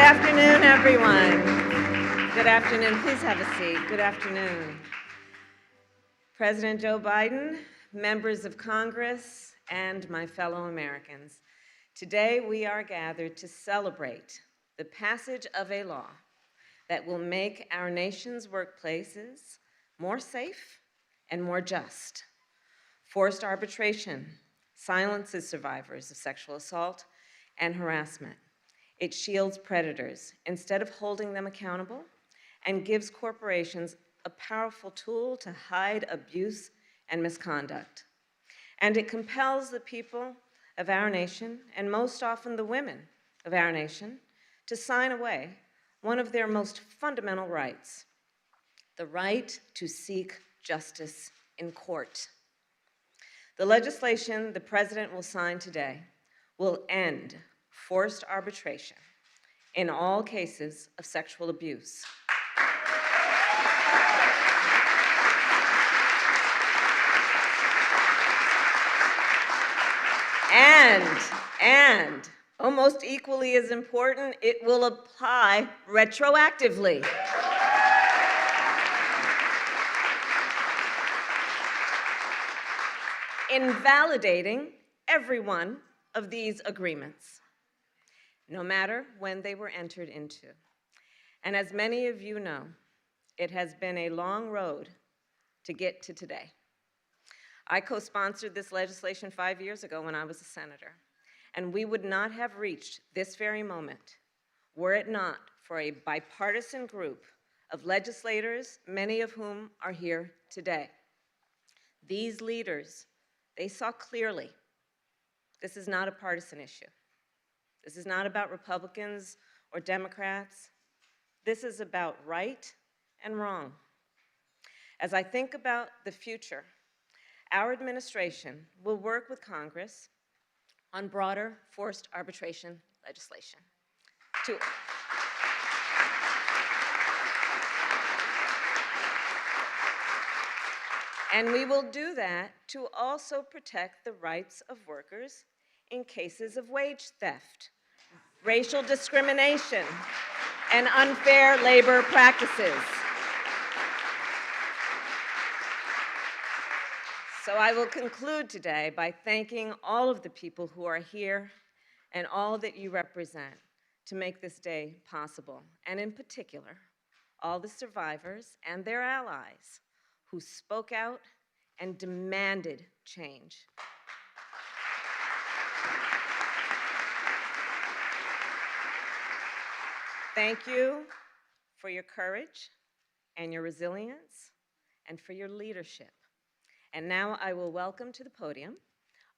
afternoon, everyone. Good afternoon. Please have a seat. Good afternoon. President Joe Biden, members of Congress, and my fellow Americans. Today, we are gathered to celebrate the passage of a law that will make our nation's workplaces more safe and more just. Forced arbitration silences survivors of sexual assault and harassment. It shields predators instead of holding them accountable and gives corporations a powerful tool to hide abuse and misconduct. And it compels the people of our nation, and most often the women of our nation, to sign away one of their most fundamental rights, the right to seek justice in court. The legislation the President will sign today will end forced arbitration in all cases of sexual abuse. And almost equally as important, it will apply retroactively. Invalidating every one of these agreements, no matter when they were entered into. And as many of you know, it has been a long road to get to today. I co-sponsored this legislation 5 years ago when I was a senator, and we would not have reached this very moment were it not for a bipartisan group of legislators, many of whom are here today. These leaders, they saw clearly this is not a partisan issue. This is not about Republicans or Democrats. This is about right and wrong. As I think about the future, our administration will work with Congress on broader forced arbitration legislation. And we will do that to also protect the rights of workers in cases of wage theft, racial discrimination, and unfair labor practices. So I will conclude today by thanking all of the people who are here and all that you represent to make this day possible, and in particular, all the survivors and their allies who spoke out and demanded change. Thank you for your courage and your resilience and for your leadership. And now I will welcome to the podium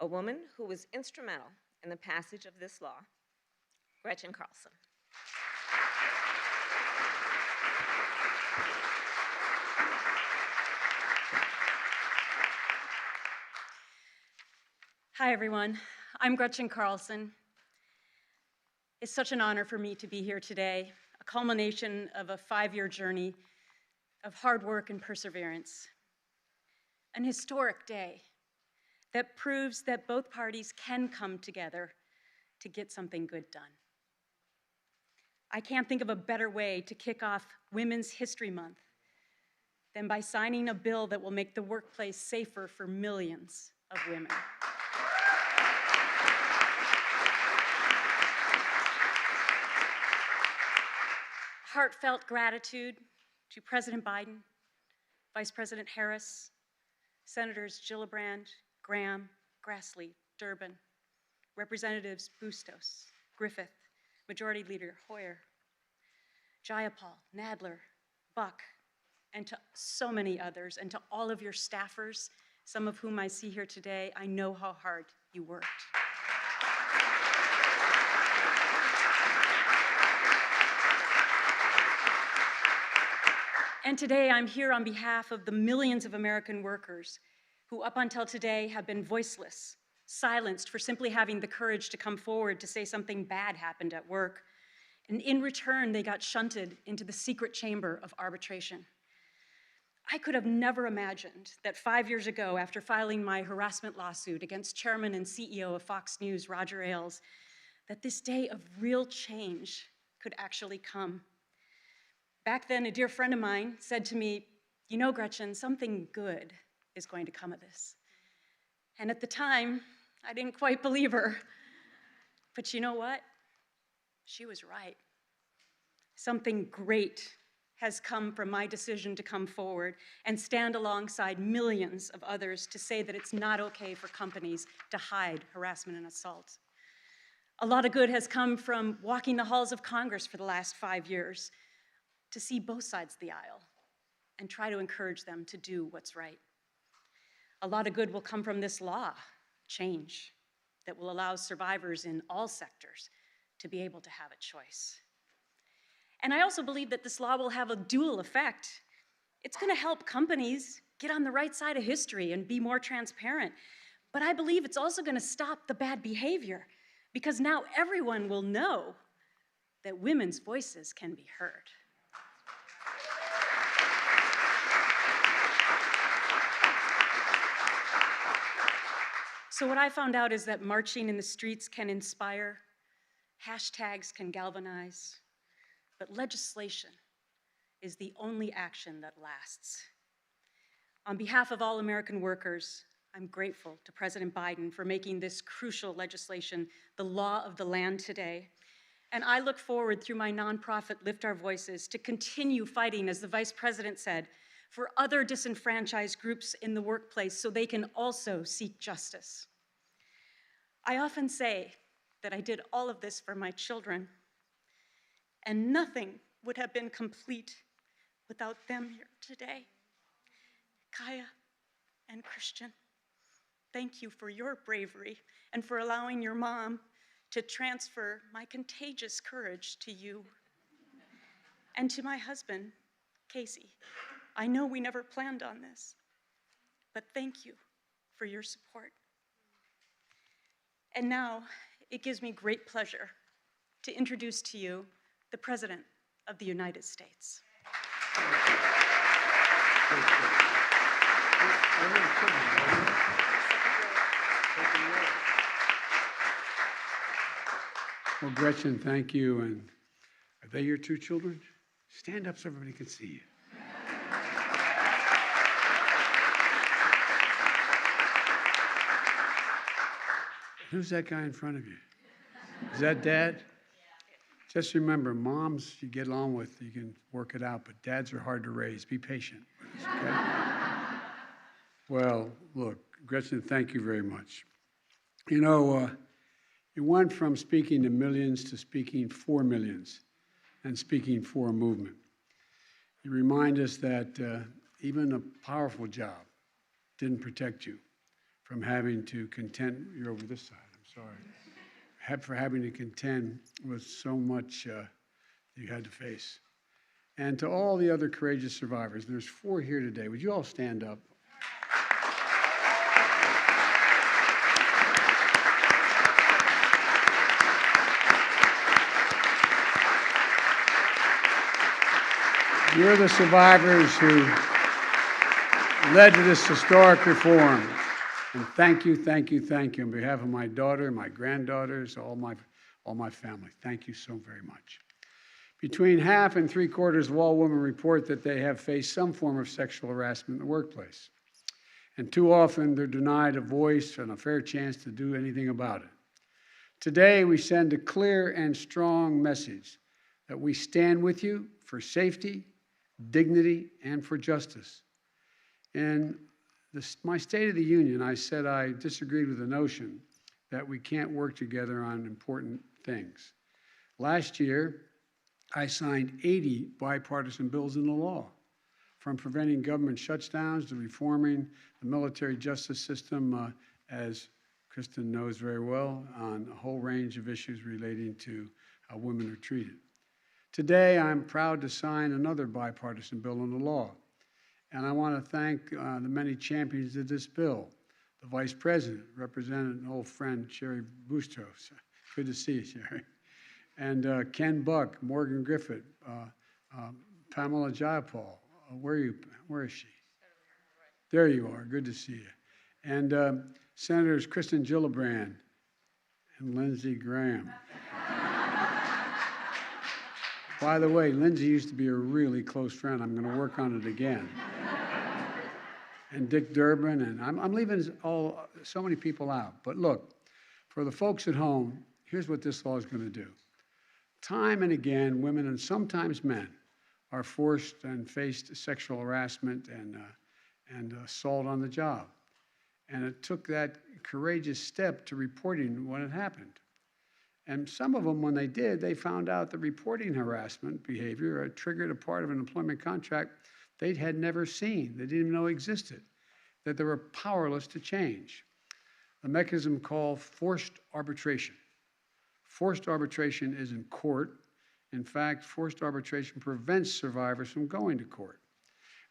a woman who was instrumental in the passage of this law, Gretchen Carlson. Hi, everyone. I'm Gretchen Carlson. It's such an honor for me to be here today, a culmination of a 5-year journey of hard work and perseverance. An historic day that proves that both parties can come together to get something good done. I can't think of a better way to kick off Women's History Month than by signing a bill that will make the workplace safer for millions of women. Heartfelt gratitude to President Biden, Vice President Harris, Senators Gillibrand, Graham, Grassley, Durbin, Representatives Bustos, Griffith, Majority Leader Hoyer, Jayapal, Nadler, Buck, and to so many others, and to all of your staffers, some of whom I see here today. I know how hard you worked. And today I'm here on behalf of the millions of American workers who up until today have been voiceless, silenced for simply having the courage to come forward to say something bad happened at work. And in return, they got shunted into the secret chamber of arbitration. I could have never imagined that 5 years ago, after filing my harassment lawsuit against Chairman and CEO of Fox News, Roger Ailes, that this day of real change could actually come. Back then, a dear friend of mine said to me, "You know, Gretchen, something good is going to come of this." And at the time, I didn't quite believe her. But you know what? She was right. Something great has come from my decision to come forward and stand alongside millions of others to say that it's not okay for companies to hide harassment and assault. A lot of good has come from walking the halls of Congress for the last 5 years to see both sides of the aisle and try to encourage them to do what's right. A lot of good will come from this law change that will allow survivors in all sectors to be able to have a choice. And I also believe that this law will have a dual effect. It's going to help companies get on the right side of history and be more transparent. But I believe it's also going to stop the bad behavior, because now everyone will know that women's voices can be heard. So what I found out is that marching in the streets can inspire, hashtags can galvanize, but legislation is the only action that lasts. On behalf of all American workers, I'm grateful to President Biden for making this crucial legislation the law of the land today. And I look forward through my nonprofit Lift Our Voices to continue fighting, as the Vice President said, for other disenfranchised groups in the workplace so they can also seek justice. I often say that I did all of this for my children, and nothing would have been complete without them here today. Kaya and Christian, thank you for your bravery and for allowing your mom to transfer my contagious courage to you. And to my husband, Casey, I know we never planned on this, but thank you for your support. And now, it gives me great pleasure to introduce to you the President of the United States. Well, Gretchen, thank you. And are they your two children? Stand up so everybody can see you. Who's that guy in front of you? Is that Dad? Just remember, moms you get along with, you can work it out, but dads are hard to raise. Be patient with us, okay? Well, look, Gretchen, thank you very much. You know, you went from speaking to millions to speaking for millions and speaking for a movement. You remind us that even a powerful job didn't protect you from having to contend, you're over this side, I'm sorry, for having to contend with so much you had to face. And to all the other courageous survivors, there's 4 here today. Would you all stand up? You're the survivors who led to this historic reform. And thank you, thank you, thank you. On behalf of my daughter, my granddaughters, all my family, thank you so very much. Between half and 3/4 of all women report that they have faced some form of sexual harassment in the workplace. And too often they're denied a voice and a fair chance to do anything about it. Today we send a clear and strong message that we stand with you for safety, dignity, and for justice. In my State of the Union, I said I disagreed with the notion that we can't work together on important things. Last year, I signed 80 bipartisan bills into law, from preventing government shutdowns to reforming the military justice system, as Kristen knows very well, on a whole range of issues relating to how women are treated. Today, I'm proud to sign another bipartisan bill into law. And I want to thank the many champions of this bill. The Vice President, represented an old friend, Sherry Bustos. Good to see you, Sherry. And Ken Buck, Morgan Griffith, Pamela Jayapal. Where is she? There you are. Good to see you. And Senators Kristen Gillibrand and Lindsey Graham. By the way, Lindsay used to be a really close friend. I'm going to work on it again. And Dick Durbin, and I'm leaving so many people out. But look, for the folks at home, here's what this law is going to do. Time and again, women and sometimes men are forced and faced sexual harassment and assault on the job. And it took that courageous step to reporting when it happened. And some of them, when they did, they found out that reporting harassment behavior triggered a part of an employment contract they had never seen, they didn't even know existed, that they were powerless to change. A mechanism called forced arbitration. Forced arbitration is in court. In fact, forced arbitration prevents survivors from going to court.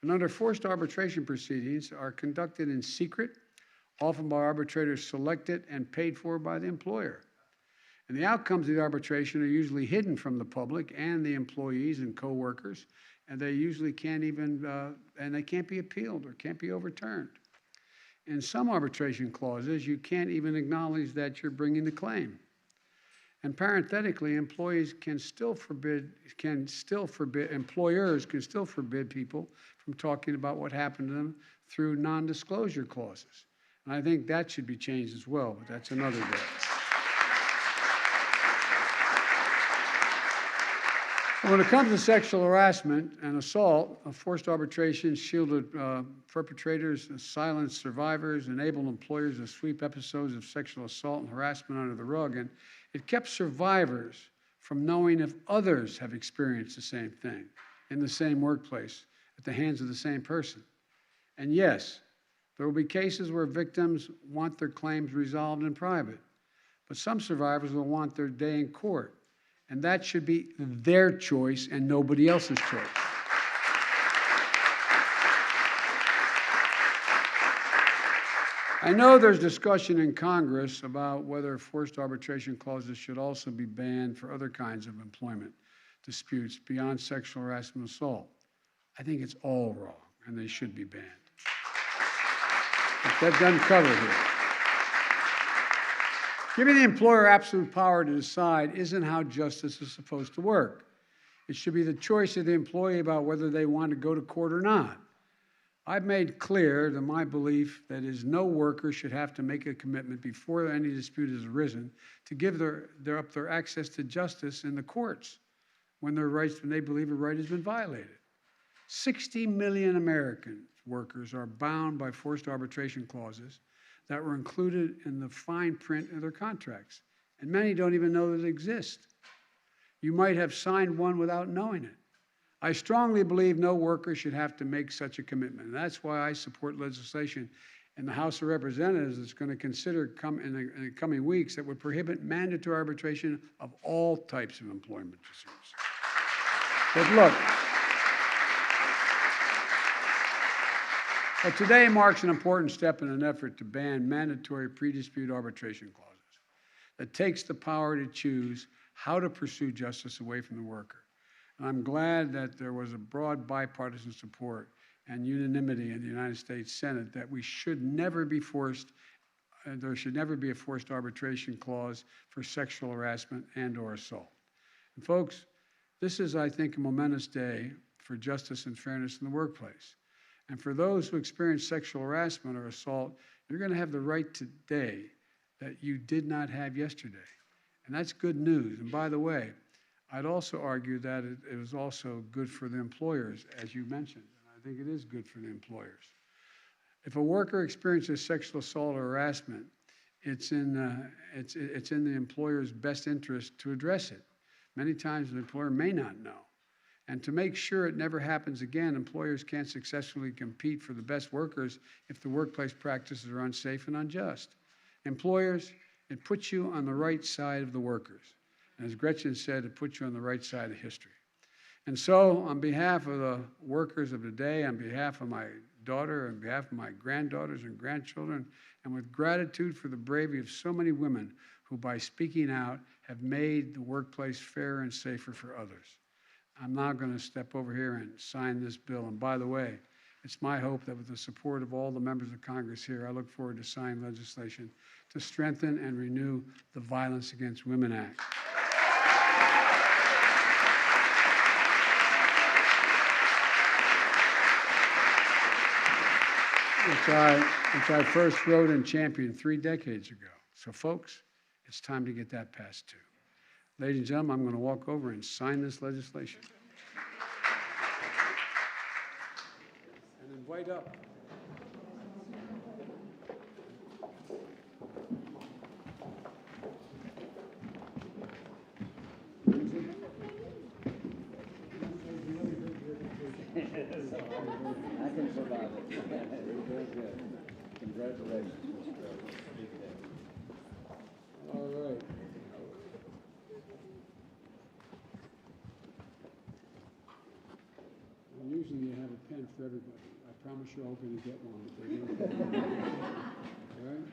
And under forced arbitration proceedings are conducted in secret, often by arbitrators selected and paid for by the employer. And the outcomes of the arbitration are usually hidden from the public and the employees and co-workers, and they usually can't even, and they can't be appealed or can't be overturned. In some arbitration clauses, you can't even acknowledge that you're bringing the claim. And parenthetically, employers can still forbid people from talking about what happened to them through non-disclosure clauses. And I think that should be changed as well, but that's another day. When it comes to sexual harassment and assault, forced arbitration shielded perpetrators, silenced survivors, enabled employers to sweep episodes of sexual assault and harassment under the rug, and it kept survivors from knowing if others have experienced the same thing in the same workplace at the hands of the same person. And yes, there will be cases where victims want their claims resolved in private, but some survivors will want their day in court. And that should be their choice and nobody else's choice. I know there's discussion in Congress about whether forced arbitration clauses should also be banned for other kinds of employment disputes beyond sexual harassment and assault. I think it's all wrong, and they should be banned. But that doesn't cover here. Giving the employer absolute power to decide isn't how justice is supposed to work. It should be the choice of the employee about whether they want to go to court or not. I've made clear that my belief that is no worker should have to make a commitment before any dispute has arisen to give their access to justice in the courts when they believe a right has been violated. 60 million American workers are bound by forced arbitration clauses that were included in the fine print of their contracts, and many don't even know that they exist. You might have signed one without knowing it. I strongly believe no worker should have to make such a commitment, and that's why I support legislation in the House of Representatives that's going to consider in the coming weeks that would prohibit mandatory arbitration of all types of employment disputes. But look, but today marks an important step in an effort to ban mandatory pre-dispute arbitration clauses that takes the power to choose how to pursue justice away from the worker. And I'm glad that there was a broad bipartisan support and unanimity in the United States Senate that we should never be forced, there should never be a forced arbitration clause for sexual harassment and/or assault. And folks, this is, I think, a momentous day for justice and fairness in the workplace. And for those who experience sexual harassment or assault, you're going to have the right today that you did not have yesterday. And that's good news. And by the way, I'd also argue that it was also good for the employers, as you mentioned. And I think it is good for the employers. If a worker experiences sexual assault or harassment, it's in the employer's best interest to address it. Many times the employer may not know. And to make sure it never happens again, employers can't successfully compete for the best workers if the workplace practices are unsafe and unjust. Employers, it puts you on the right side of the workers. And as Gretchen said, it puts you on the right side of history. And so, on behalf of the workers of today, on behalf of my daughter, on behalf of my granddaughters and grandchildren, and with gratitude for the bravery of so many women who, by speaking out, have made the workplace fairer and safer for others. I'm now going to step over here and sign this bill. And by the way, it's my hope that with the support of all the members of Congress here, I look forward to signing legislation to strengthen and renew the Violence Against Women Act. which I first wrote and championed 3 decades ago. So folks, it's time to get that passed too. Ladies and gentlemen, I'm going to walk over and sign this legislation. And invite up. I can survive it. Very good. Congratulations, Mr. President. All right. And usually you have a pen for everybody. I promise you're all going to get one. If they don't. All right?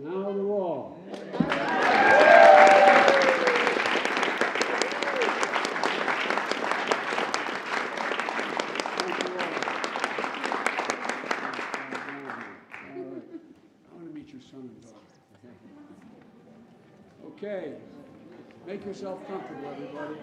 Now the wall. Okay, make yourself comfortable, everybody.